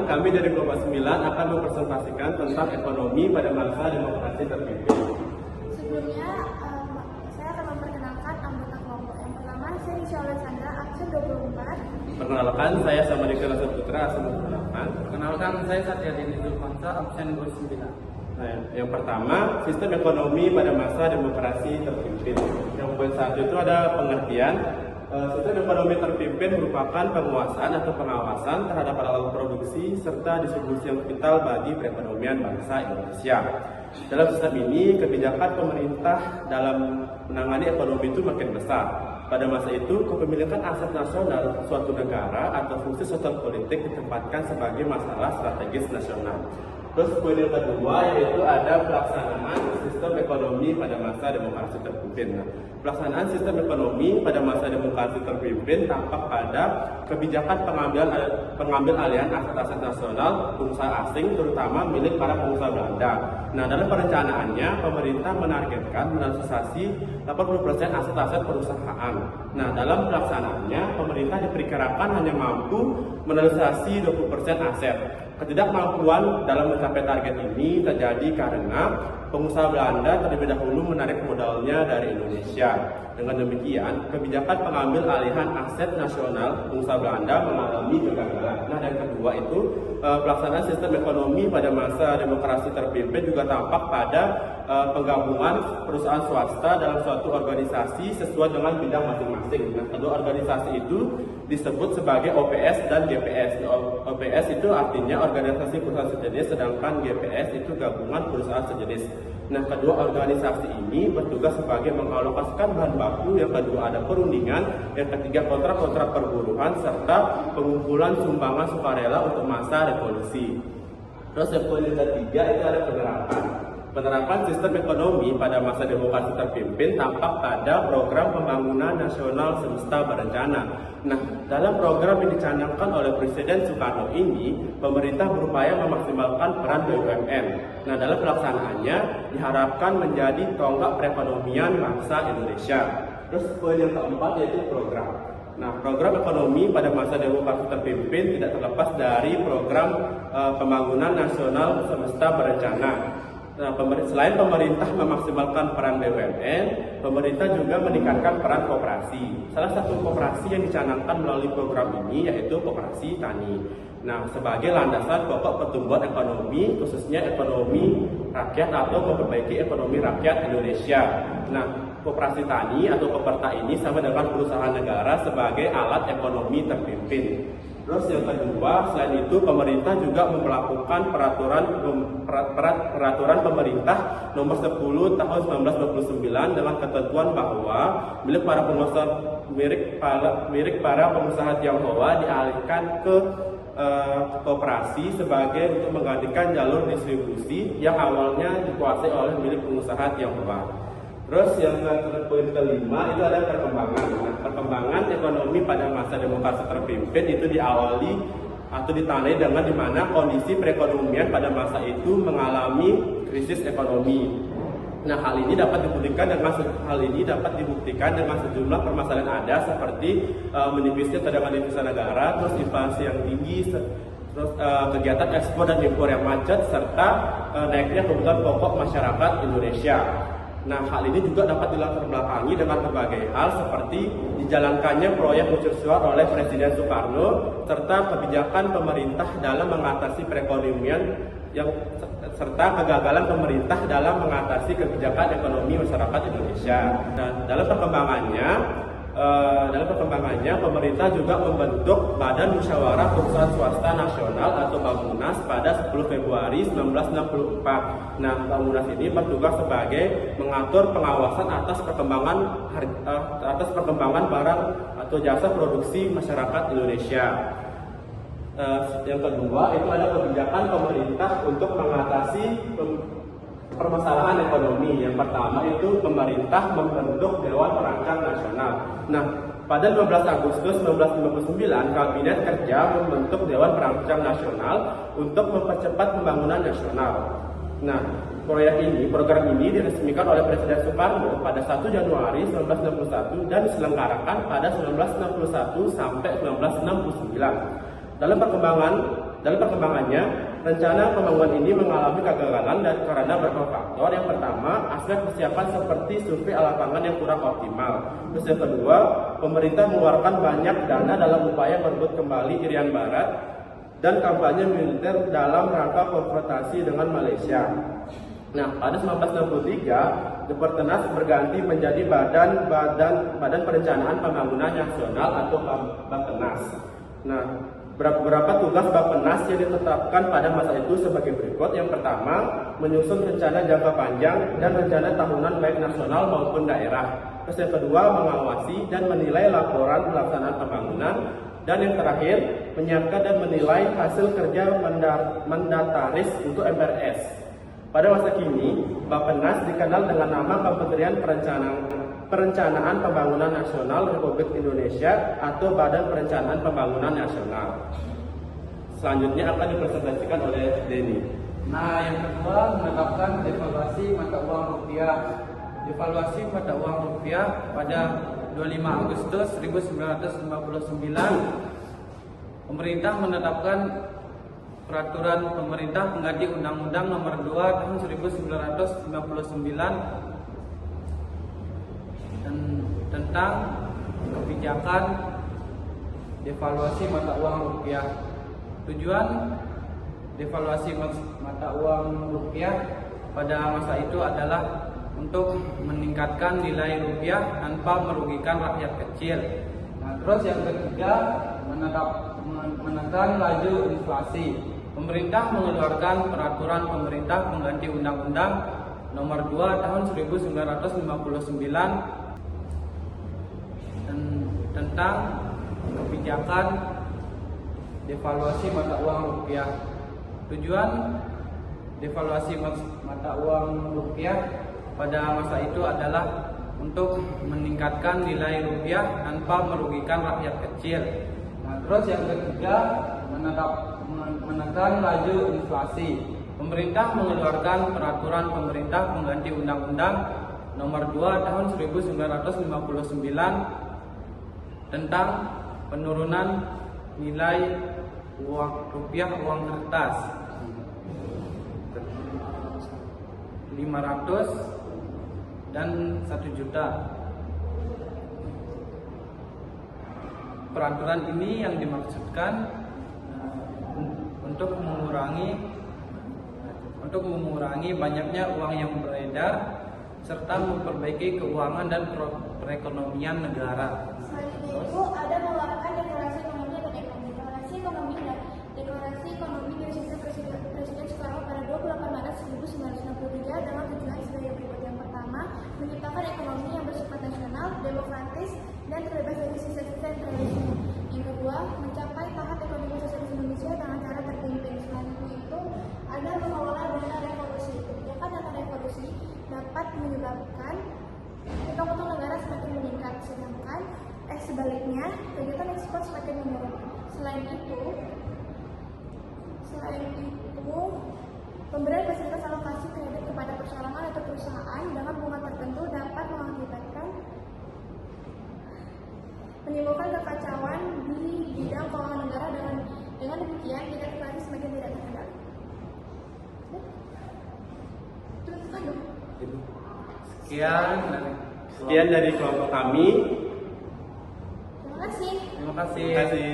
kami dari Kelompok 9 akan mempresentasikan tentang ekonomi pada masa demokrasi terpimpin. Sebelumnya, saya akan memperkenalkan anggota kelompok. Yang pertama, saya Nisha Alexandra, absen 24. Perkenalkan, saya Samadika Rasa Putra, absen 28. Perkenalkan, saya Satya Dini Zulfansa, absen 29. Nah, yang pertama, sistem ekonomi pada masa demokrasi terpimpin. Yang poin 1 itu ada pengertian. Sistem ekonomi terpimpin merupakan penguasaan atau pengawasan terhadap alat produksi serta distribusi yang vital bagi perekonomian bangsa Indonesia. Dalam sistem ini, kebijakan pemerintah dalam menangani ekonomi itu makin besar. Pada masa itu, kepemilikan aset nasional suatu negara atau fungsi sosial politik ditempatkan sebagai masalah strategis nasional. Terus poin yang kedua yaitu ada pelaksanaan sistem ekonomi pada masa demokrasi terpimpin. Nah, pelaksanaan sistem ekonomi pada masa demokrasi terpimpin tampak pada kebijakan pengambil alihan aset-aset nasional pengusaha asing, terutama milik para pengusaha Belanda. Nah, dalam perencanaannya pemerintah menargetkan menasionalisasi 80% aset-aset perusahaan. Nah, dalam pelaksanaannya pemerintah diperkirakan hanya mampu menasionalisasi 20% aset. Ketidakmampuan dalam mencapai target ini terjadi karena pengusaha Belanda terlebih dahulu menarik modalnya dari Indonesia. Dengan demikian, kebijakan pengambil alihan aset nasional pengusaha Belanda mengalami kegagalan. Nah, dan kedua itu pelaksanaan sistem ekonomi pada masa demokrasi terpimpin juga tampak pada penggabungan perusahaan swasta dalam suatu organisasi sesuai dengan bidang masing-masing. Nah, kedua organisasi itu disebut sebagai OPS dan GPS. OPS itu artinya organisasi perusahaan sejenis, sedangkan GPS itu gabungan perusahaan sejenis. Nah, kedua organisasi ini bertugas sebagai mengalokasikan bahan baku, yang kedua ada perundingan, yang ketiga kontrak-kontrak perburuhan, serta pengumpulan sumbangan sukarela untuk masa revolusi. Terus yang poin ketiga itu ada penerapan. Penerapan sistem ekonomi pada masa demokrasi terpimpin tampak pada program pembangunan nasional semesta berencana. Nah, dalam program yang dicanangkan oleh Presiden Soekarno ini, pemerintah berupaya memaksimalkan peran BUMN. Nah, dalam pelaksanaannya diharapkan menjadi tonggak perekonomian bangsa Indonesia. Terus poin yang keempat yaitu program. Nah, program ekonomi pada masa demokrasi terpimpin tidak terlepas dari program pembangunan nasional semesta berencana. Nah, selain pemerintah memaksimalkan peran BUMN, pemerintah juga meningkatkan peran koperasi. Salah satu koperasi yang dicanangkan melalui program ini yaitu koperasi tani. Nah, sebagai landasan pokok pertumbuhan ekonomi, khususnya ekonomi rakyat atau memperbaiki ekonomi rakyat Indonesia. Nah, koperasi tani atau koperta ini sama dengan perusahaan negara sebagai alat ekonomi terpimpin. Terus yang kedua, selain itu pemerintah juga memperlakukan peraturan pemerintah nomor 10 tahun 1929 dengan ketentuan bahwa milik para pengusaha Tionghoa dialihkan ke koperasi sebagai untuk menggantikan jalur distribusi yang awalnya dikuasai oleh milik pengusaha Tionghoa. Terus yang poin kelima itu ada perkembangan. Nah, perkembangan ekonomi pada masa demokrasi terpimpin itu diawali atau ditandai dengan dimana kondisi perekonomian pada masa itu mengalami krisis ekonomi. Nah, hal ini dapat dibuktikan dengan sejumlah permasalahan ada seperti menipisnya cadangan devisa negara, terus inflasi yang tinggi, terus kegiatan ekspor dan impor yang macet, serta naiknya kebutuhan pokok masyarakat Indonesia. Nah, hal ini juga dapat dilatar belakangi dengan berbagai hal seperti dijalankannya proyek mercusuar oleh Presiden Soekarno serta kebijakan pemerintah dalam mengatasi perekonomian serta kegagalan pemerintah dalam mengatasi kebijakan ekonomi masyarakat Indonesia. Dan dalam perkembangannya pemerintah juga membentuk Badan Musyawarah Perusahaan Swasta Nasional atau Bamunas pada 10 Februari 1964. Nah, Bamunas ini bertugas sebagai mengatur pengawasan atas perkembangan barang atau jasa produksi masyarakat Indonesia. Yang kedua itu ada kebijakan pemerintah untuk mengatasi permasalahan ekonomi. Yang pertama itu pemerintah membentuk Dewan Perancang Nasional. Nah, pada 15 Agustus 1959 Kabinet Kerja membentuk Dewan Perancang Nasional untuk mempercepat pembangunan nasional. Nah, program ini diresmikan oleh Presiden Soekarno pada 1 Januari 1961 dan diselenggarakan pada 1961 sampai 1969. Dalam perkembangan dalam perkembangannya, rencana pembangunan ini mengalami kegagalan dan karena beberapa faktor. Yang pertama, aspek persiapan seperti survei lapangan yang kurang optimal. Terus yang kedua, pemerintah mengeluarkan banyak dana dalam upaya merebut kembali Irian Barat dan kampanye militer dalam rangka konfrontasi dengan Malaysia. Nah, pada 1963, Departenas berganti menjadi Badan Perencanaan Pembangunan Nasional atau Bappenas. Nah, beberapa tugas Bappenas yang ditetapkan pada masa itu sebagai berikut. Yang pertama, menyusun rencana jangka panjang dan rencana tahunan baik nasional maupun daerah. Terus yang kedua, mengawasi dan menilai laporan pelaksanaan pembangunan. Dan yang terakhir, menyiapkan dan menilai hasil kerja mendataris untuk MPRS. Pada masa kini, Bappenas dikenal dengan nama Kementerian Perencanaan Pembangunan Nasional Republik Indonesia atau Badan Perencanaan Pembangunan Nasional. Selanjutnya akan dipresentasikan oleh Denny. Nah, yang kedua menetapkan devaluasi mata uang rupiah. Devaluasi mata uang rupiah pada 25 Agustus 1959, pemerintah menetapkan Peraturan Pemerintah Pengganti Undang-Undang Nomor 2 Tahun 1959 tentang kebijakan devaluasi mata uang rupiah. Tujuan devaluasi mata uang rupiah pada masa itu adalah untuk meningkatkan nilai rupiah tanpa merugikan rakyat kecil. Nah, terus yang ketiga, menekan laju inflasi. Pemerintah mengeluarkan Peraturan Pemerintah Pengganti Undang-Undang Nomor 2 Tahun 1959 tentang kebijakan devaluasi mata uang rupiah. Tujuan devaluasi mata uang rupiah pada masa itu adalah untuk meningkatkan nilai rupiah tanpa merugikan rakyat kecil. Nah, terus yang ketiga, menekan laju inflasi. Pemerintah mengeluarkan Peraturan Pemerintah Pengganti Undang-Undang Nomor 2 Tahun 1959 tentang penurunan nilai rupiah uang kertas 500 dan 1 juta. Peraturan ini yang dimaksudkan untuk mengurangi banyaknya uang yang beredar serta memperbaiki keuangan dan perekonomian negara. Selain itu, ada mengeluarkan deklarasi ekonomi atau DEKOM. Deklarasi ekonomi diresmikan Presiden Soekarno pada 28 Maret 1963 dengan tujuan sebagai berikut. Yang pertama, menciptakan ekonomi yang bersifat nasional, demokratis, dan terbebas dari sisa-sisa sentralisme. Yang kedua, mencapai tahap ekonomi sosialis Indonesia dengan cara terpimpin. Selain itu, ada mengelola dana revolusi. Kebijakan dana revolusi dapat menyebabkan utang-utang negara semakin meningkat, sedangkan sebaliknya kegiatan ekspor semakin menurun. Selain itu, pemberian fasilitas alokasi kredit kepada perseorangan atau perusahaan dengan bunga tertentu dapat mengakibatkan menimbulkan kekacauan di bidang keuangan negara. Dengan demikian, tingkat inflasi semakin tidak terkendali. Sekian dari kelompok kami. Terima kasih. Terima kasih. Terima kasih.